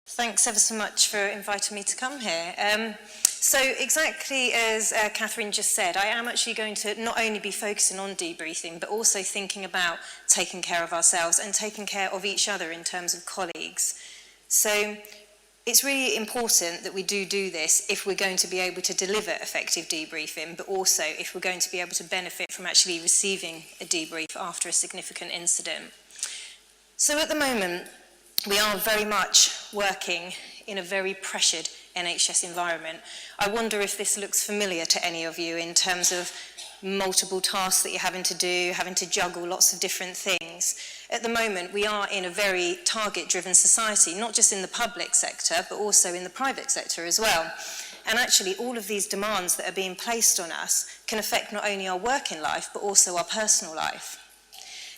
Thanks ever so much for inviting me to come here. So exactly as Catherine just said, I am actually going to not only be focusing on debriefing, but also thinking about taking care of ourselves and taking care of each other in terms of colleagues. So it's really important that we do this if we're going to be able to deliver effective debriefing, but also if we're going to be able to benefit from actually receiving a debrief after a significant incident. So at the moment, we are very much working in a very pressured NHS environment. I wonder if this looks familiar to any of you in terms of multiple tasks that you're having to do, having to juggle lots of different things. At the moment, we are in a very target-driven society, not just in the public sector, but also in the private sector as well. And actually, all of these demands that are being placed on us can affect not only our working life, but also our personal life.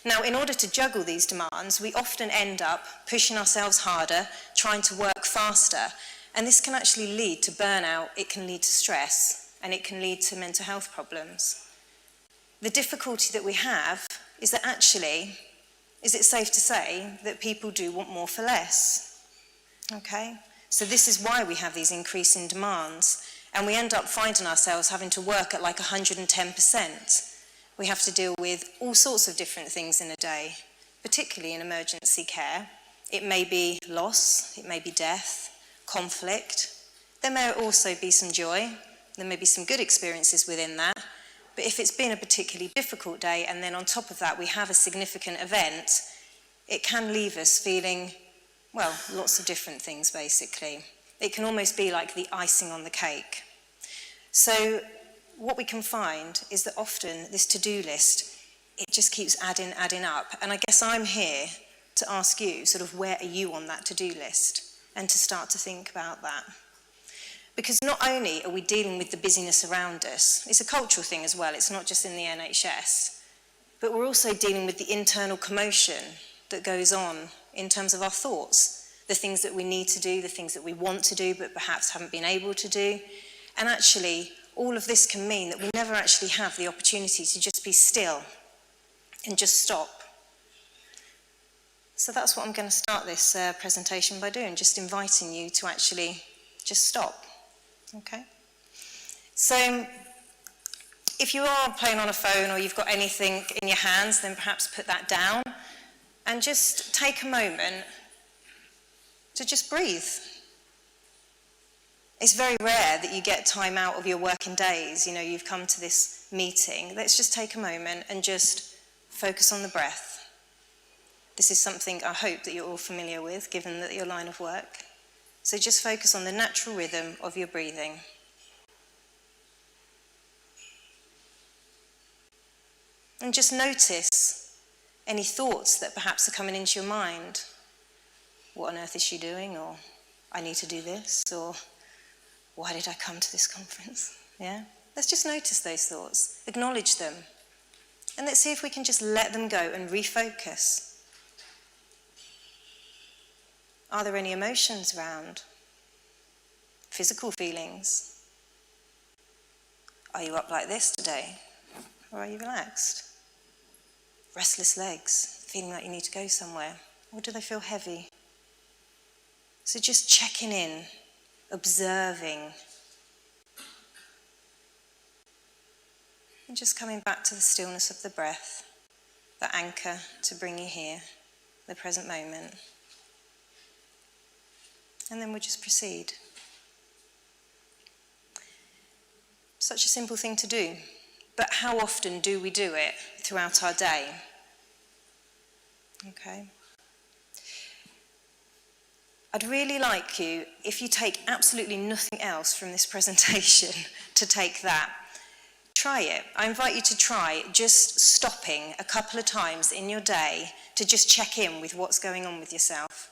Now, in order to juggle these demands, we often end up pushing ourselves harder, trying to work faster, and this can actually lead to burnout, it can lead to stress, and it can lead to mental health problems. The difficulty that we have is that actually, is it safe to say that people do want more for less? Okay? So this is why we have these increasing demands, and we end up finding ourselves having to work at like 110%. We have to deal with all sorts of different things in a day, particularly in emergency care. It may be loss, it may be death, conflict. There may also be some joy, there may be some good experiences within that, but if it's been a particularly difficult day and then on top of that we have a significant event, it can leave us feeling, well, lots of different things basically. It can almost be like the icing on the cake. So what we can find is that often this to-do list, it just keeps adding up. And I guess I'm here to ask you, sort of, where are you on that to-do list? And to start to think about that. Because not only are we dealing with the busyness around us, it's a cultural thing as well, it's not just in the NHS, but we're also dealing with the internal commotion that goes on in terms of our thoughts, the things that we need to do, the things that we want to do, but perhaps haven't been able to do. And actually, all of this can mean that we never actually have the opportunity to just be still and just stop. So that's what I'm going to start this presentation by doing, just inviting you to actually just stop. Okay? So if you are playing on a phone or you've got anything in your hands, then perhaps put that down and just take a moment to just breathe. It's very rare that you get time out of your working days. You know, you've come to this meeting. Let's just take a moment and just focus on the breath. This is something I hope that you're all familiar with, given that your line of work. So just focus on the natural rhythm of your breathing. And just notice any thoughts that perhaps are coming into your mind. What on earth is she doing? Or I need to do this? Or why did I come to this conference? Yeah? Let's just notice those thoughts, acknowledge them, and let's see if we can just let them go and refocus. Are there any emotions around? Physical feelings? Are you up like this today? Or are you relaxed? Restless legs, feeling like you need to go somewhere? Or do they feel heavy? So just checking in, observing, and just coming back to the stillness of the breath, the anchor to bring you here, the present moment. And then we'll just proceed. Such a simple thing to do, but how often do we do it throughout our day? Okay. I'd really like you, if you take absolutely nothing else from this presentation, to take that. Try it. I invite you to try just stopping a couple of times in your day to just check in with what's going on with yourself.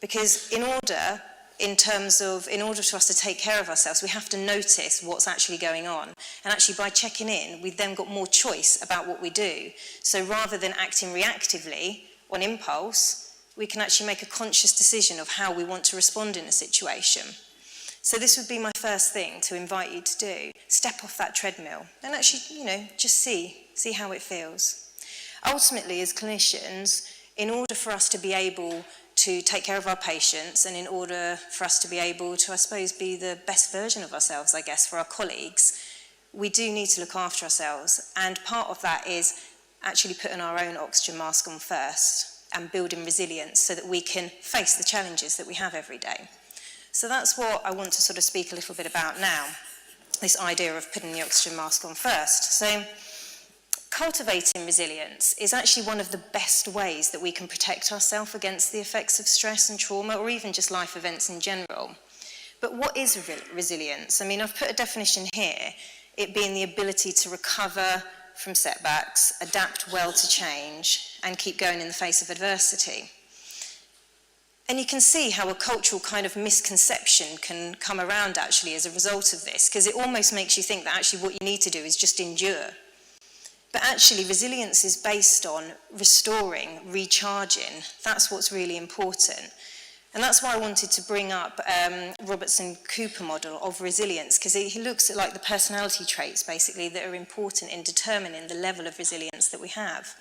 Because in order for us to take care of ourselves, we have to notice what's actually going on. And actually by checking in, we've then got more choice about what we do. So rather than acting reactively on impulse, we can actually make a conscious decision of how we want to respond in a situation. So this would be my first thing to invite you to do. Step off that treadmill and actually, just see how it feels. Ultimately, as clinicians, in order for us to be able to take care of our patients and in order for us to be able to, I suppose, be the best version of ourselves, I guess, for our colleagues, we do need to look after ourselves. And part of that is actually putting our own oxygen mask on first and building resilience so that we can face the challenges that we have every day. So that's what I want to sort of speak a little bit about now, this idea of putting the oxygen mask on first. So cultivating resilience is actually one of the best ways that we can protect ourselves against the effects of stress and trauma, or even just life events in general. But what is resilience? I mean, I've put a definition here, it being the ability to recover from setbacks, adapt well to change, and keep going in the face of adversity. And you can see how a cultural kind of misconception can come around actually as a result of this, because it almost makes you think that actually what you need to do is just endure. But actually resilience is based on restoring, recharging. That's what's really important. And that's why I wanted to bring up Robertson-Cooper model of resilience, because he looks at like the personality traits basically that are important in determining the level of resilience that we have.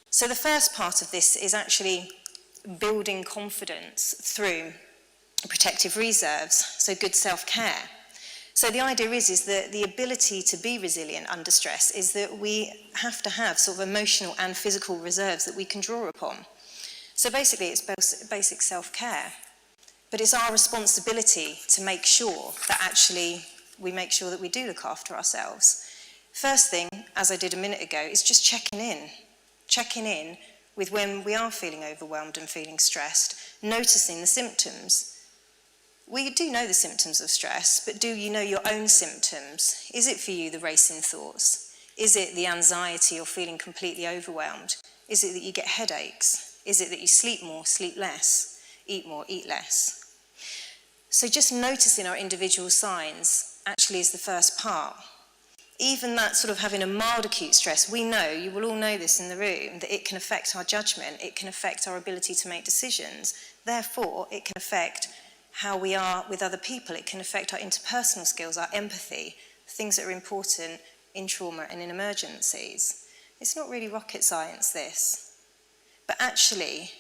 So the first part of this is actually building confidence through protective reserves, so good self-care. So the idea is that the ability to be resilient under stress is that we have to have sort of emotional and physical reserves that we can draw upon. So basically it's basic self-care, but it's our responsibility to make sure that actually we make sure that we do look after ourselves. First thing, as I did a minute ago, is just checking in with when we are feeling overwhelmed and feeling stressed, noticing the symptoms. We do know the symptoms of stress, but do you know your own symptoms? Is it for you the racing thoughts? Is it the anxiety or feeling completely overwhelmed? Is it that you get headaches? Is it that you sleep more, sleep less, eat more, eat less? So just noticing our individual signs actually is the first part. Even that sort of having a mild acute stress, we know, you will all know this in the room, that it can affect our judgment, it can affect our ability to make decisions. Therefore, it can affect how we are with other people, it can affect our interpersonal skills, our empathy, things that are important in trauma and in emergencies. It's not really rocket science, this. But actually,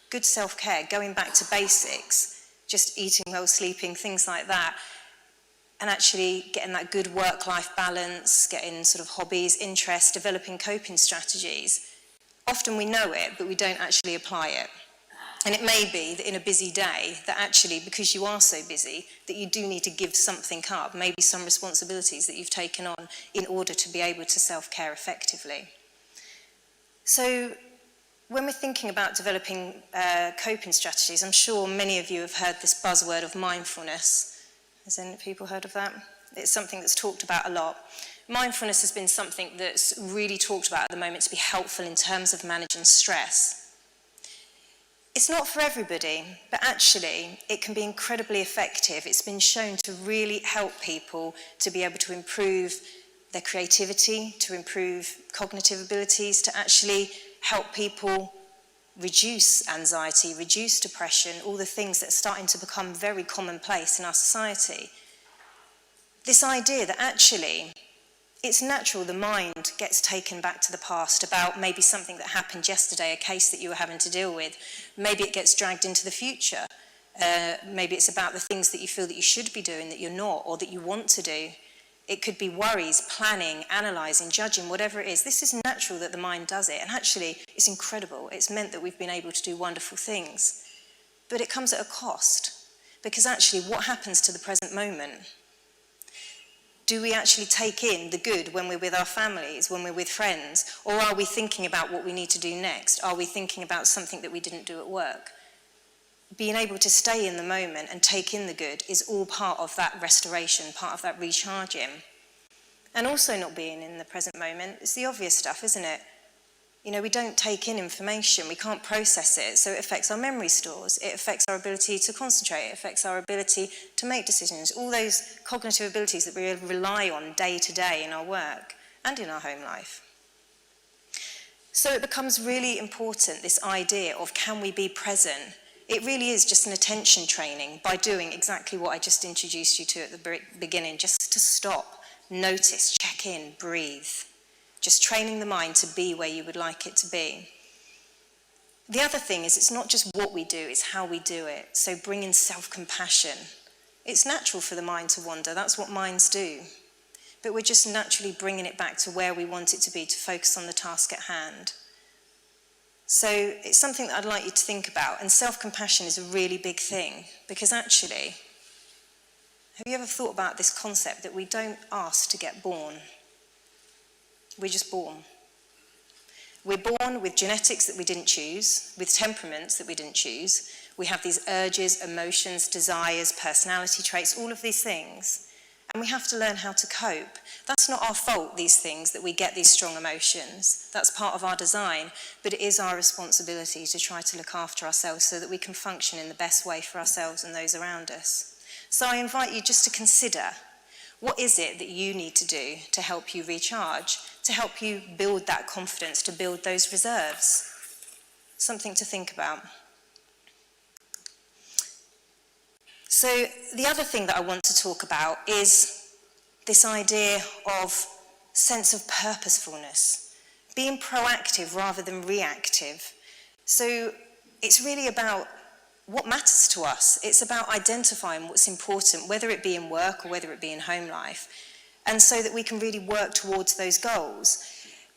good self-care, going back to basics, just eating well, sleeping, things like that, and actually getting that good work-life balance, getting sort of hobbies, interests, developing coping strategies. Often we know it, but we don't actually apply it. And it may be that in a busy day, that actually, because you are so busy, that you do need to give something up, maybe some responsibilities that you've taken on in order to be able to self-care effectively. So when we're thinking about developing coping strategies, I'm sure many of you have heard this buzzword of mindfulness. Has any people heard of that? It's something that's talked about a lot. Mindfulness has been something that's really talked about at the moment to be helpful in terms of managing stress. It's not for everybody, but actually it can be incredibly effective. It's been shown to really help people to be able to improve their creativity, to improve cognitive abilities, to actually help people reduce anxiety, reduce depression, all the things that are starting to become very commonplace in our society. This idea that actually it's natural the mind gets taken back to the past about maybe something that happened yesterday, a case that you were having to deal with. Maybe it gets dragged into the future. Maybe it's about the things that you feel that you should be doing that you're not, or that you want to do. It could be worries, planning, analysing, judging, whatever it is. This is natural that the mind does it, and actually it's incredible. It's meant that we've been able to do wonderful things. But it comes at a cost, because actually what happens to the present moment? Do we actually take in the good when we're with our families, when we're with friends, or are we thinking about what we need to do next? Are we thinking about something that we didn't do at work? Being able to stay in the moment and take in the good is all part of that restoration, part of that recharging. And also not being in the present moment is the obvious stuff, isn't it? You know, we don't take in information, we can't process it, so it affects our memory stores, it affects our ability to concentrate, it affects our ability to make decisions, all those cognitive abilities that we rely on day to day in our work and in our home life. So it becomes really important, this idea of can we be present It really is just an attention training by doing exactly what I just introduced you to at the beginning, just to stop, notice, check in, breathe. Just training the mind to be where you would like it to be. The other thing is it's not just what we do, it's how we do it. So bring in self-compassion. It's natural for the mind to wander, that's what minds do. But we're just naturally bringing it back to where we want it to be, to focus on the task at hand. So it's something that I'd like you to think about, and self-compassion is a really big thing, because actually, have you ever thought about this concept that we don't ask to get born? We're just born. We're born with genetics that we didn't choose, with temperaments that we didn't choose. We have these urges, emotions, desires, personality traits, all of these things. And we have to learn how to cope. That's not our fault, these things, that we get these strong emotions. That's part of our design, but it is our responsibility to try to look after ourselves so that we can function in the best way for ourselves and those around us. So I invite you just to consider, what is it that you need to do to help you recharge, to help you build that confidence, to build those reserves? Something to think about. So the other thing that I want to talk about is this idea of sense of purposefulness, being proactive rather than reactive. So it's really about what matters to us. It's about identifying what's important, whether it be in work or whether it be in home life, and so that we can really work towards those goals.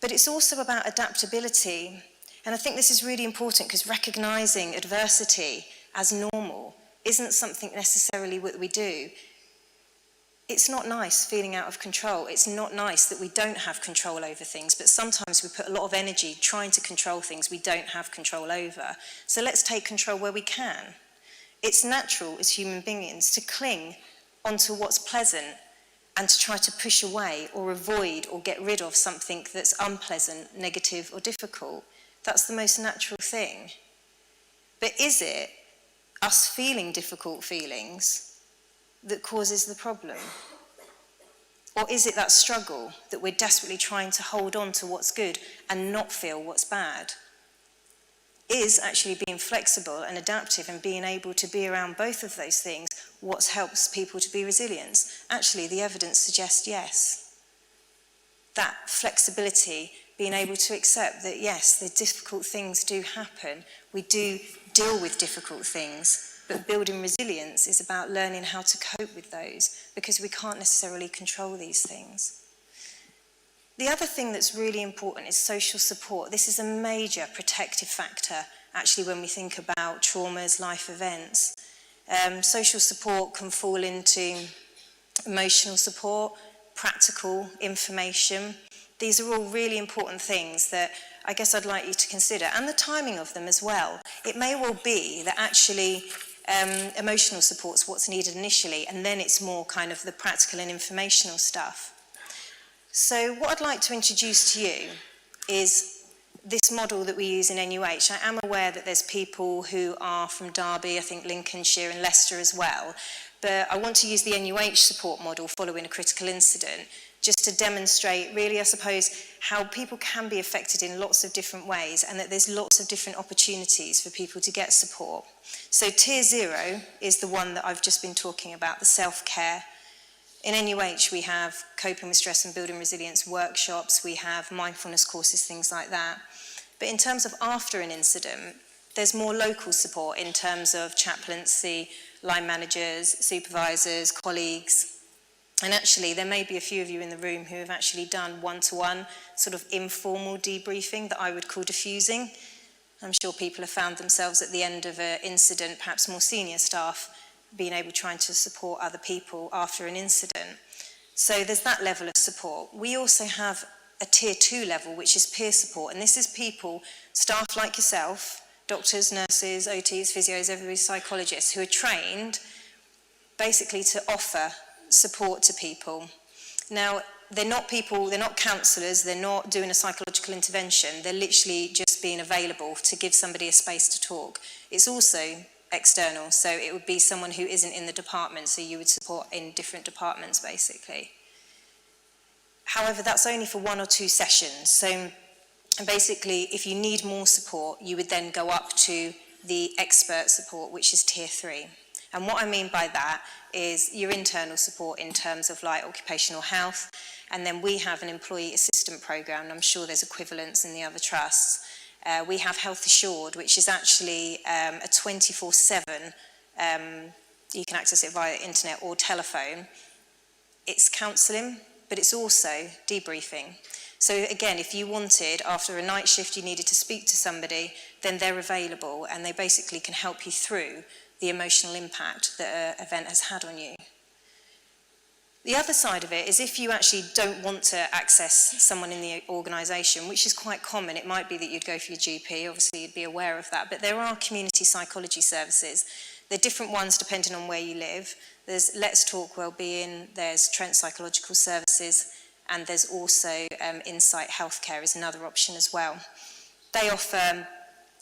But it's also about adaptability, and I think this is really important because recognising adversity as normal isn't something necessarily what we do. It's not nice feeling out of control. It's not nice that we don't have control over things, but sometimes we put a lot of energy trying to control things we don't have control over. So let's take control where we can. It's natural as human beings to cling onto what's pleasant and to try to push away or avoid or get rid of something that's unpleasant, negative or difficult. That's the most natural thing. But is it us feeling difficult feelings that causes the problem? Or is it that struggle that we're desperately trying to hold on to what's good and not feel what's bad? Is actually being flexible and adaptive and being able to be around both of those things what helps people to be resilient? Actually, the evidence suggests yes. That flexibility, being able to accept that yes, the difficult things do happen, we do deal with difficult things, but building resilience is about learning how to cope with those, because we can't necessarily control these things. The other thing that's really important is social support. This is a major protective factor, actually, when we think about traumas, life events. Social support can fall into emotional support, practical information. These are all really important things that I guess I'd like you to consider, and the timing of them as well. It may well be that actually emotional support's what's needed initially, and then it's more kind of the practical and informational stuff. So what I'd like to introduce to you is this model that we use in NUH. I am aware that there's people who are from Derby, I think Lincolnshire and Leicester as well, but I want to use the NUH support model following a critical incident, just to demonstrate really, I suppose, how people can be affected in lots of different ways, and that there's lots of different opportunities for people to get support. So Tier 0 is the one that I've just been talking about, the self-care. In NUH we have coping with stress and building resilience workshops, we have mindfulness courses, things like that. But in terms of after an incident, there's more local support in terms of chaplaincy, line managers, supervisors, colleagues. And actually, there may be a few of you in the room who have actually done one-to-one, sort of informal debriefing that I would call diffusing. I'm sure people have found themselves at the end of an incident, perhaps more senior staff, being able trying to support other people after an incident. So there's that level of support. We also have a Tier 2 level, which is peer support. And this is people, staff like yourself, doctors, nurses, OTs, physios, everybody, psychologists, who are trained basically to offer support to people. Now, they're not counsellors, they're not doing a psychological intervention, they're literally just being available to give somebody a space to talk. It's also external, so it would be someone who isn't in the department, so you would support in different departments, basically. However, that's only for 1 or 2 sessions, so basically, if you need more support, you would then go up to the expert support, which is tier 3. And what I mean by that is your internal support in terms of like occupational health, and then we have an employee assistant programme, and I'm sure there's equivalents in the other trusts. We have Health Assured, which is actually a 24/7, you can access it via internet or telephone. It's counselling, but it's also debriefing. So again, if you wanted, after a night shift, you needed to speak to somebody, then they're available, and they basically can help you through the emotional impact that an event has had on you. The other side of it is if you actually don't want to access someone in the organisation, which is quite common. It might be that you'd go for your GP, obviously you'd be aware of that, but there are community psychology services. They're different ones depending on where you live. There's Let's Talk Wellbeing, there's Trent Psychological Services, and there's also Insight Healthcare is another option as well. They offer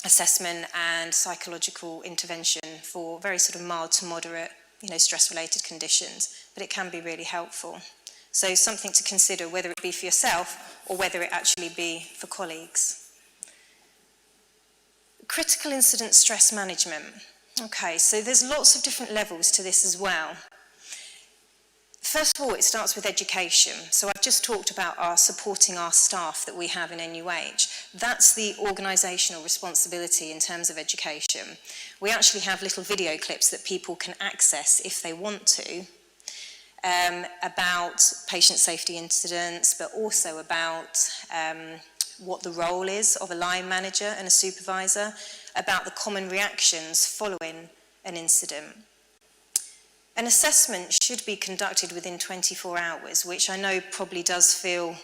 assessment and psychological intervention for very sort of mild to moderate, stress-related conditions, but it can be really helpful. So something to consider, whether it be for yourself or whether it actually be for colleagues. Critical incident stress management. Okay, so there's lots of different levels to this as well. First of all, it starts with education. So I've just talked about supporting our staff that we have in NUH. That's the organisational responsibility in terms of education. We actually have little video clips that people can access if they want to, about patient safety incidents, but also about what the role is of a line manager and a supervisor, about the common reactions following an incident. An assessment should be conducted within 24 hours, which I know probably does feel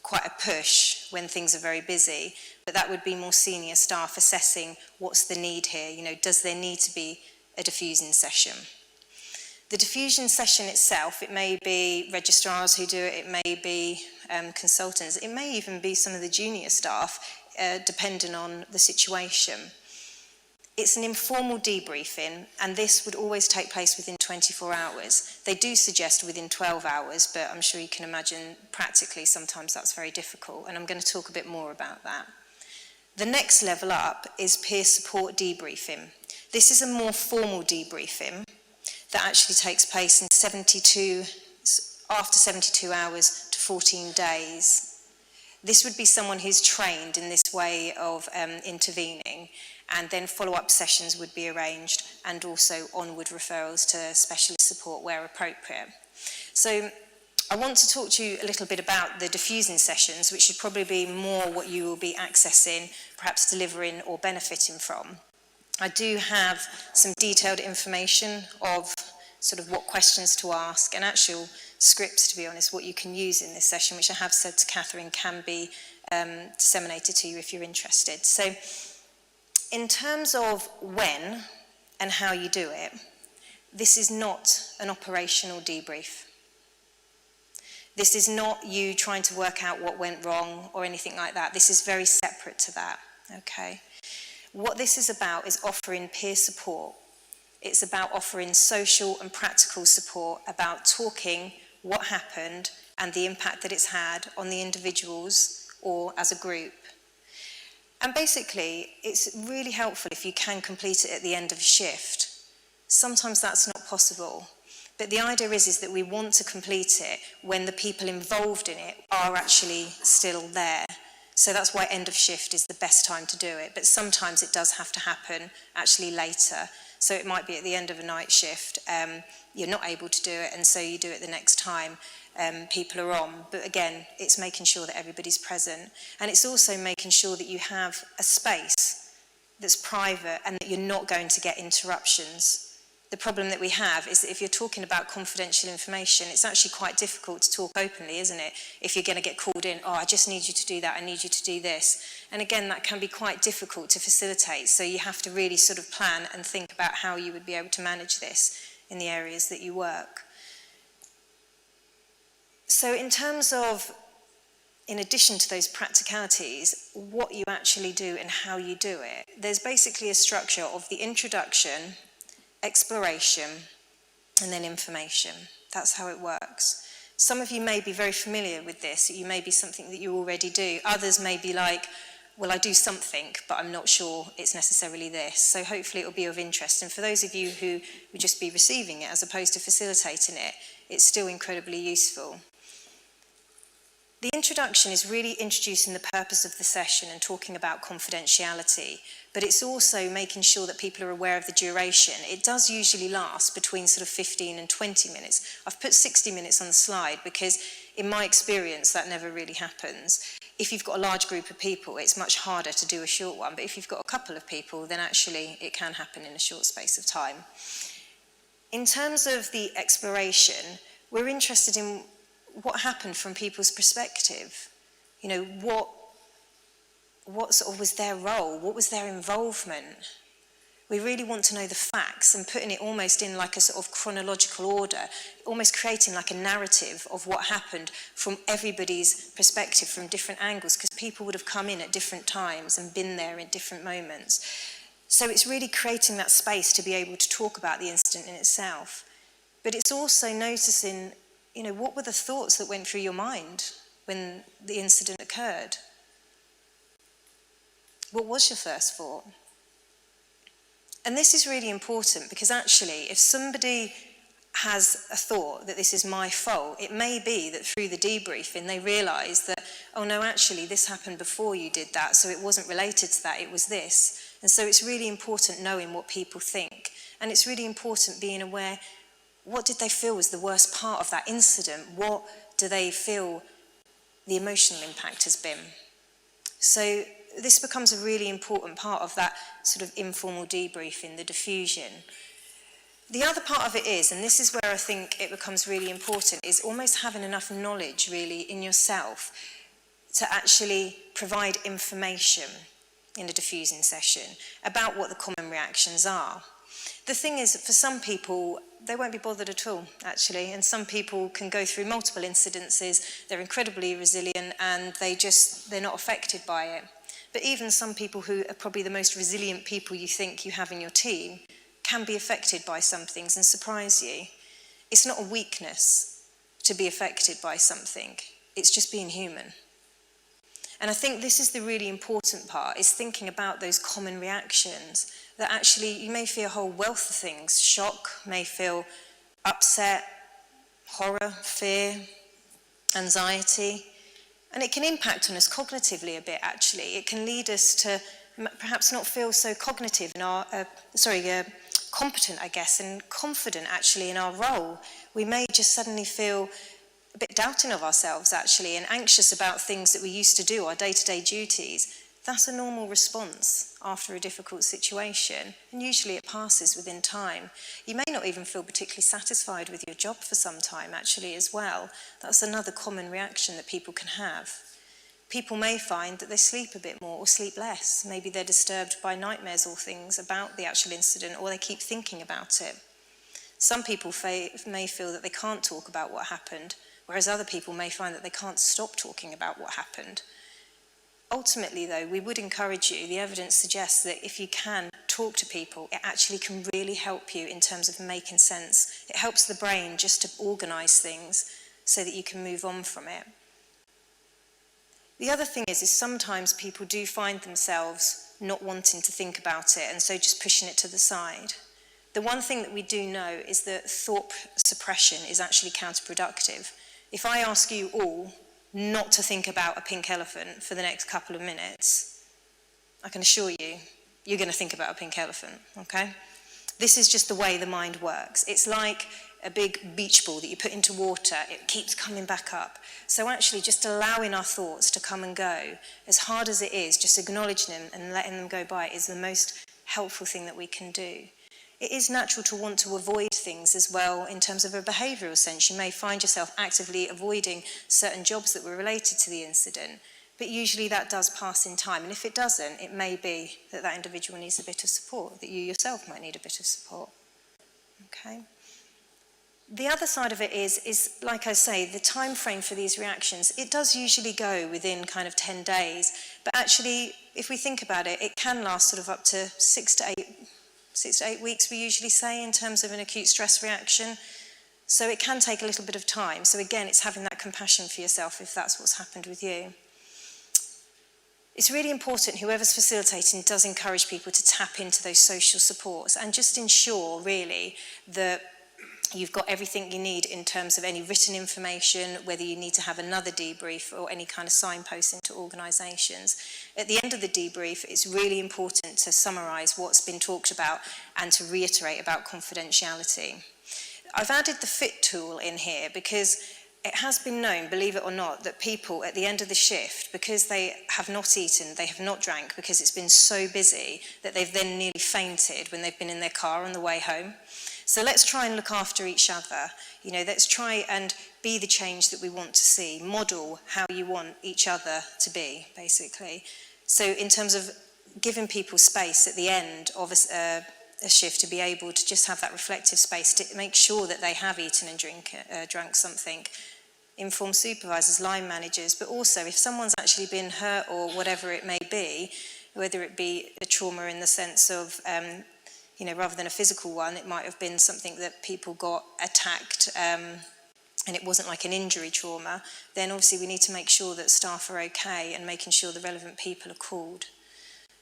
quite a push when things are very busy, but that would be more senior staff assessing what's the need here. Does there need to be a diffusing session? The diffusion session itself, it may be registrars who do it, it may be consultants, it may even be some of the junior staff, depending on the situation. It's an informal debriefing, and this would always take place within 24 hours. They do suggest within 12 hours, but I'm sure you can imagine practically sometimes that's very difficult, and I'm going to talk a bit more about that. The next level up is peer support debriefing. This is a more formal debriefing that actually takes place in after 72 hours to 14 days. This would be someone who's trained in this way of intervening, and then follow-up sessions would be arranged, and also onward referrals to specialist support where appropriate. So I want to talk to you a little bit about the diffusing sessions, which should probably be more what you will be accessing, perhaps delivering or benefiting from. I do have some detailed information of sort of what questions to ask, and actual scripts, to be honest, what you can use in this session, which I have said to Catherine can be disseminated to you if you're interested. So in terms of when and how you do it, this is not an operational debrief. This is not you trying to work out what went wrong or anything like that. This is very separate to that, okay? What this is about is offering peer support. It's about offering social and practical support, about talking what happened and the impact that it's had on the individuals or as a group. And basically, it's really helpful if you can complete it at the end of a shift. Sometimes that's not possible. But the idea is that we want to complete it when the people involved in it are actually still there. So that's why end of shift is the best time to do it. But sometimes it does have to happen actually later. So it might be at the end of a night shift, you're not able to do it, and so you do it the next time people are on. But again, it's making sure that everybody's present. And it's also making sure that you have a space that's private and that you're not going to get interruptions. The problem that we have is that if you're talking about confidential information, it's actually quite difficult to talk openly, isn't it? If you're going to get called in, I just need you to do that, I need you to do this. And again, that can be quite difficult to facilitate. So you have to really sort of plan and think about how you would be able to manage this in the areas that you work. So in terms of, in addition to those practicalities, what you actually do and how you do it, there's basically a structure of the introduction, exploration, and then information. That's how it works. Some of you may be very familiar with this. It may be something that you already do. Others may be like, well, I do something, but I'm not sure it's necessarily this. So hopefully it'll be of interest. And for those of you who would just be receiving it as opposed to facilitating it, it's still incredibly useful. The introduction is really introducing the purpose of the session and talking about confidentiality, but it's also making sure that people are aware of the duration. It does usually last between sort of 15 and 20 minutes. I've put 60 minutes on the slide because in my experience that never really happens. If you've got a large group of people, it's much harder to do a short one, but if you've got a couple of people, then actually it can happen in a short space of time. In terms of the exploration, we're interested in what happened from people's perspective. You know, what sort of was their role? What was their involvement? We really want to know the facts and putting it almost in like a sort of chronological order, almost creating like a narrative of what happened from everybody's perspective from different angles, because people would have come in at different times and been there in different moments. So it's really creating that space to be able to talk about the incident in itself. But it's also noticing, you know, what were the thoughts that went through your mind when the incident occurred? What was your first thought? And this is really important because actually, if somebody has a thought that this is my fault, it may be that through the debriefing they realise that, oh no, actually this happened before you did that, so it wasn't related to that, it was this. And so it's really important knowing what people think. And it's really important being aware, what did they feel was the worst part of that incident? What do they feel the emotional impact has been? So this becomes a really important part of that sort of informal debriefing, the diffusion. The other part of it is, and this is where I think it becomes really important, is almost having enough knowledge really in yourself to actually provide information in a diffusing session about what the common reactions are. The thing is, for some people, they won't be bothered at all, actually, and some people can go through multiple incidences, they're incredibly resilient, and they're not affected by it. But even some people who are probably the most resilient people you think you have in your team can be affected by some things and surprise you. It's not a weakness to be affected by something, it's just being human. And I think this is the really important part, is thinking about those common reactions, that actually you may feel a whole wealth of things. Shock, may feel upset, horror, fear, anxiety. And it can impact on us cognitively a bit, actually. It can lead us to perhaps not feel so cognitive in our, competent, I guess, and confident, actually, in our role. We may just suddenly feel a bit doubting of ourselves, actually, and anxious about things that we used to do, our day-to-day duties. That's a normal response after a difficult situation, and usually it passes within time. You may not even feel particularly satisfied with your job for some time, actually, as well. That's another common reaction that people can have. People may find that they sleep a bit more or sleep less. Maybe they're disturbed by nightmares or things about the actual incident, or they keep thinking about it. Some people may feel that they can't talk about what happened, whereas other people may find that they can't stop talking about what happened. Ultimately, though, we would encourage you, the evidence suggests that if you can talk to people, it actually can really help you in terms of making sense. It helps the brain just to organise things so that you can move on from it. The other thing is sometimes people do find themselves not wanting to think about it, and so just pushing it to the side. The one thing that we do know is that thought suppression is actually counterproductive. If I ask you all not to think about a pink elephant for the next couple of minutes, I can assure you, you're going to think about a pink elephant, okay? This is just the way the mind works. It's like a big beach ball that you put into water, it keeps coming back up. So actually just allowing our thoughts to come and go, as hard as it is, just acknowledging them and letting them go by is the most helpful thing that we can do. It is natural to want to avoid things as well in terms of a behavioural sense. You may find yourself actively avoiding certain jobs that were related to the incident, but usually that does pass in time. And if it doesn't, it may be that that individual needs a bit of support, that you yourself might need a bit of support. Okay? The other side of it is, like I say, the time frame for these reactions, it does usually go within kind of 10 days, but actually, if we think about it, it can last sort of up to 6 to 8 weeks, we usually say, in terms of an acute stress reaction. So it can take a little bit of time. So again, it's having that compassion for yourself if that's what's happened with you. it's really important, whoever's facilitating does encourage people to tap into those social supports and just ensure, really, that you've got everything you need in terms of any written information, whether you need to have another debrief or any kind of signposting to organisations. At the end of the debrief, it's really important to summarise what's been talked about and to reiterate about confidentiality. I've added the FIT tool in here because it has been known, believe it or not, that people at the end of the shift, because they have not eaten, they have not drank, because it's been so busy that they've then nearly fainted when they've been in their car on the way home. So let's try and look after each other. You know, let's try and be the change that we want to see, model how you want each other to be, basically. So in terms of giving people space at the end of a shift to be able to just have that reflective space to make sure that they have eaten and drank something, inform supervisors, line managers, but also if someone's actually been hurt or whatever it may be, whether it be a trauma in the sense of you know, rather than a physical one, it might have been something that people got attacked and it wasn't like an injury trauma, then obviously we need to make sure that staff are okay and making sure the relevant people are called.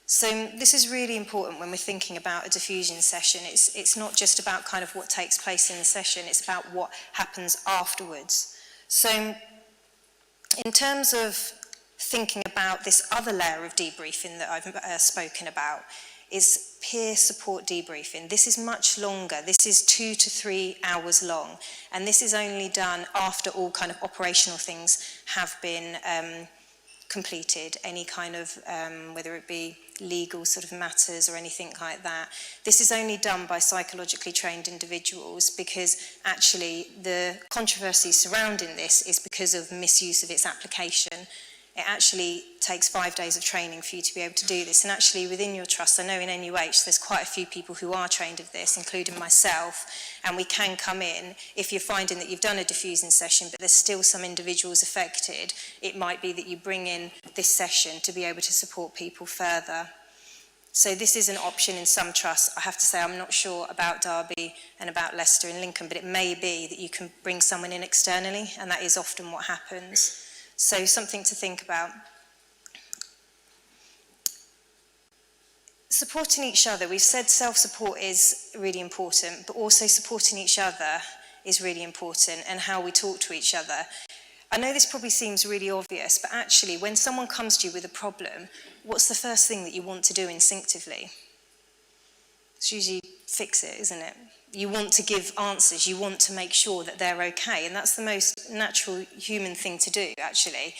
So this is really important when we're thinking about a diffusion session. It's not just about kind of what takes place in the session, it's about what happens afterwards. So in terms of thinking about this other layer of debriefing that I've spoken about, is peer support debriefing. This is much longer. This is 2 to 3 hours long. And this is only done after all kind of operational things have been completed, any kind of, whether it be legal sort of matters or anything like that. This is only done by psychologically trained individuals because actually the controversy surrounding this is because of misuse of its application. It actually takes 5 days of training for you to be able to do this. And actually within your trust, I know in NUH there's quite a few people who are trained of this, including myself, and we can come in if you're finding that you've done a diffusing session but there's still some individuals affected. It might be that you bring in this session to be able to support people further. So this is an option in some trusts. I have to say I'm not sure about Derby and about Leicester and Lincoln, but it may be that you can bring someone in externally, and that is often what happens. So something to think about. Supporting each other, we've said self-support is really important, but also supporting each other is really important, and how we talk to each other. I know this probably seems really obvious, but actually when someone comes to you with a problem, what's the first thing that you want to do instinctively? It's usually fix it, isn't it? You want to give answers, you want to make sure that they're okay, and that's the most natural human thing to do, actually.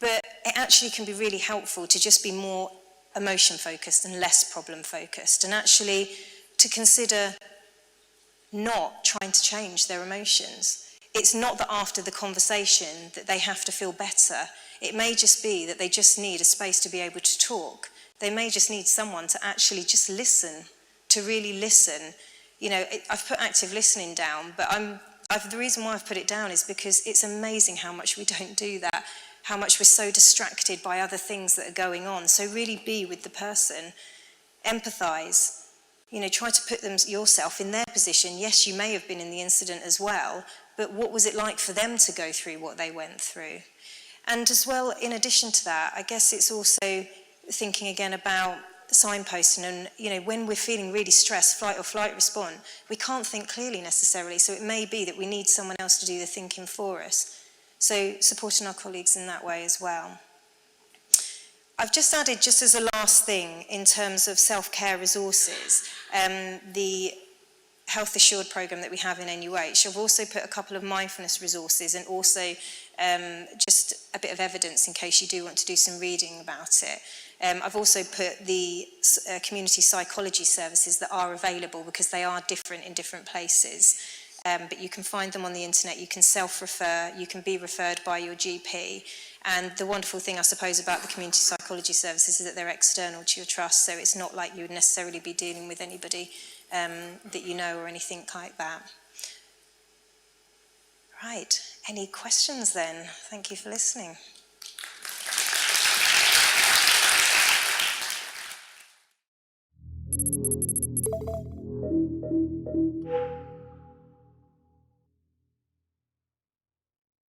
But it actually can be really helpful to just be more emotion-focused and less problem-focused, and actually to consider not trying to change their emotions. It's not that after the conversation that they have to feel better. It may just be that they just need a space to be able to talk. They may just need someone to actually just listen, to really listen. You know, I've put active listening down, but the reason why I've put it down is because it's amazing how much we don't do that, how much we're so distracted by other things that are going on. So really be with the person, empathise, you know, try to put yourself in their position. Yes, you may have been in the incident as well, but what was it like for them to go through what they went through? And as well, in addition to that, I guess it's also thinking again about signposting, and you know, when we're feeling really stressed, fight or flight response, we can't think clearly necessarily, so it may be that we need someone else to do the thinking for us. So supporting our colleagues in that way as well. I've just added, just as a last thing, in terms of self-care resources, the Health Assured programme that we have in NUH. I've also put a couple of mindfulness resources and also just a bit of evidence in case you do want to do some reading about it. I've also put the community psychology services that are available because they are different in different places. But you can find them on the internet, you can self-refer, you can be referred by your GP. And the wonderful thing, I suppose, about the community psychology services is that they're external to your trust, so it's not like you would necessarily be dealing with anybody that you know or anything like that. Right, any questions then? Thank you for listening.